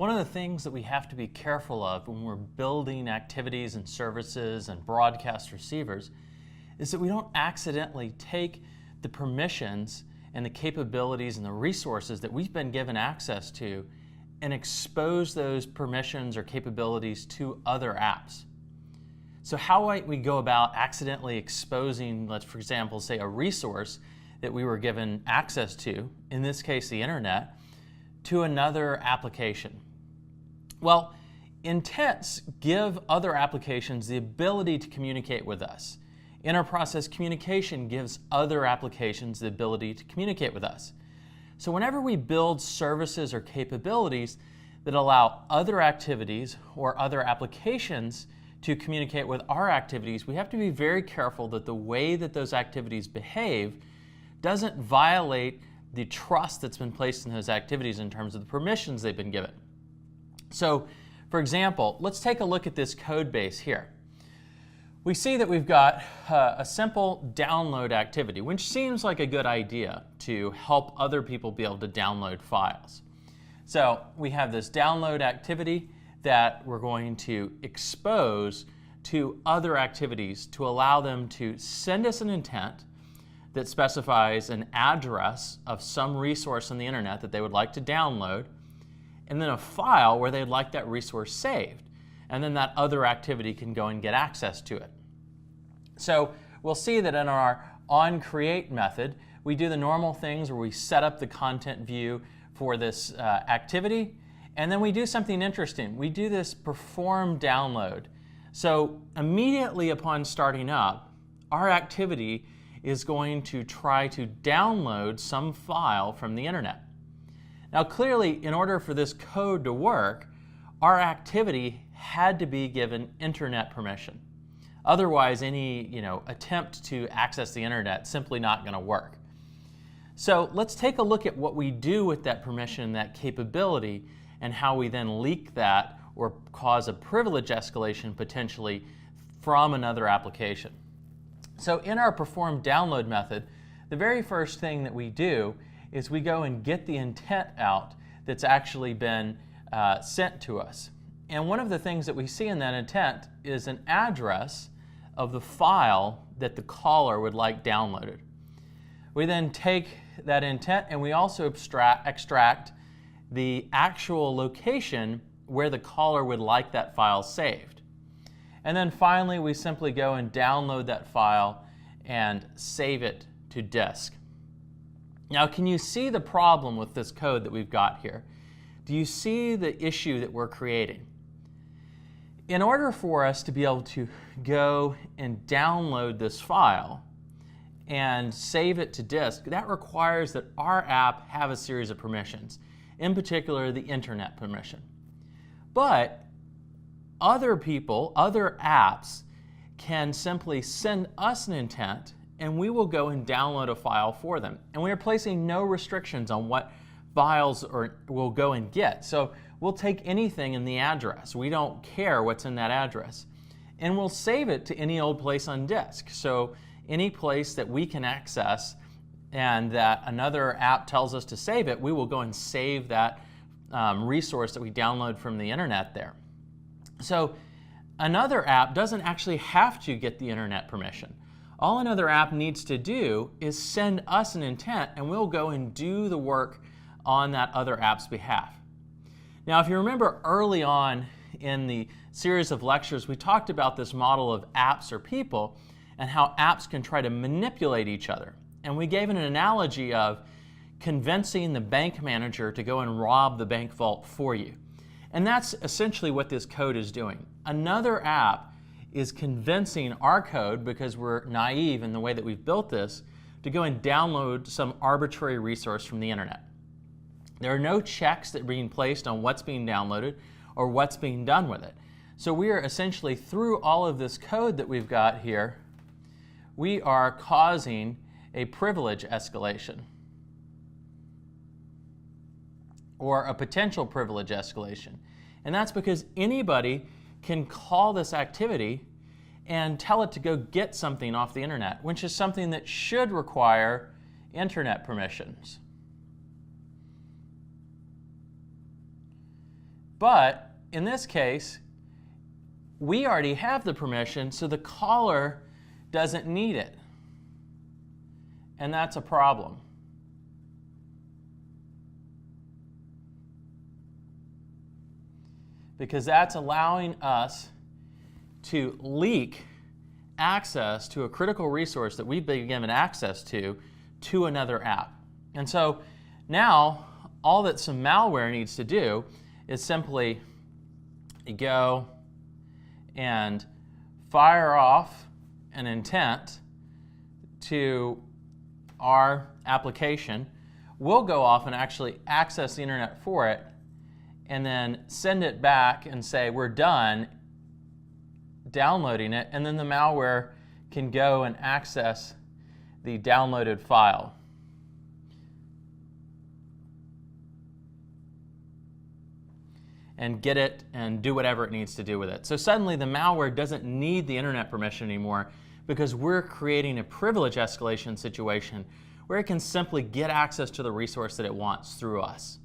One of the things that we have to be careful of when we're building activities and services and broadcast receivers is that we don't accidentally take the permissions and the capabilities and the resources that we've been given access to and expose those permissions or capabilities to other apps. So how might we go about accidentally exposing, let's for example say a resource that we were given access to, in this case the internet, to another application? Well, intents give other applications the ability to communicate with us. Inter-process communication gives other applications the ability to communicate with us. So whenever we build services or capabilities that allow other activities or other applications to communicate with our activities, we have to be very careful that the way that those activities behave doesn't violate the trust that's been placed in those activities in terms of the permissions they've been given. So, for example, let's take a look at this code base here. We see that we've got a simple download activity, which seems like a good idea to help other people be able to download files. So we have this download activity that we're going to expose to other activities to allow them to send us an intent that specifies an address of some resource on the internet that they would like to download, and then a file where they'd like that resource saved. And then that other activity can go and get access to it. So we'll see that in our onCreate method, we do the normal things where we set up the content view for this activity, and then we do something interesting. We do this perform download. So immediately upon starting up, our activity is going to try to download some file from the internet. Now clearly, in order for this code to work, our activity had to be given internet permission. Otherwise, any attempt to access the internet simply not going to work. So let's take a look at what we do with that permission, that capability, and how we then leak that or cause a privilege escalation potentially from another application. So in our perform download method, the very first thing that we do is we go and get the intent out that's actually been sent to us. And one of the things that we see in that intent is an address of the file that the caller would like downloaded. We then take that intent and we also extract the actual location where the caller would like that file saved. And then finally we simply go and download that file and save it to disk. Now can you see the problem with this code that we've got here? Do you see the issue that we're creating? In order for us to be able to go and download this file and save it to disk, that requires that our app have a series of permissions, in particular the internet permission. But other people, other apps, can simply send us an intent and we will go and download a file for them. And we are placing no restrictions on what files we'll go and get. So we'll take anything in the address. We don't care what's in that address. And we'll save it to any old place on disk. So any place that we can access and that another app tells us to save it, we will go and save that resource that we download from the internet there. So another app doesn't actually have to get the internet permission. All another app needs to do is send us an intent and we'll go and do the work on that other app's behalf. Now, if you remember early on in the series of lectures, we talked about this model of apps or people and how apps can try to manipulate each other. And we gave an analogy of convincing the bank manager to go and rob the bank vault for you. And that's essentially what this code is doing. Another app is convincing our code, because we're naive in the way that we've built this, to go and download some arbitrary resource from the internet. There are no checks that are being placed on what's being downloaded or what's being done with it. So we are essentially, through all of this code that we've got here, we are causing a privilege escalation or a potential privilege escalation. And that's because anybody can call this activity and tell it to go get something off the internet, which is something that should require internet permissions. But in this case, we already have the permission, so the caller doesn't need it. And that's a problem. Because that's allowing us to leak access to a critical resource that we've been given access to another app. And so now all that some malware needs to do is simply go and fire off an intent to our application. We'll go off and actually access the internet for it and then send it back and say we're done downloading it, and then the malware can go and access the downloaded file. And get it and do whatever it needs to do with it. So suddenly the malware doesn't need the internet permission anymore because we're creating a privilege escalation situation where it can simply get access to the resource that it wants through us.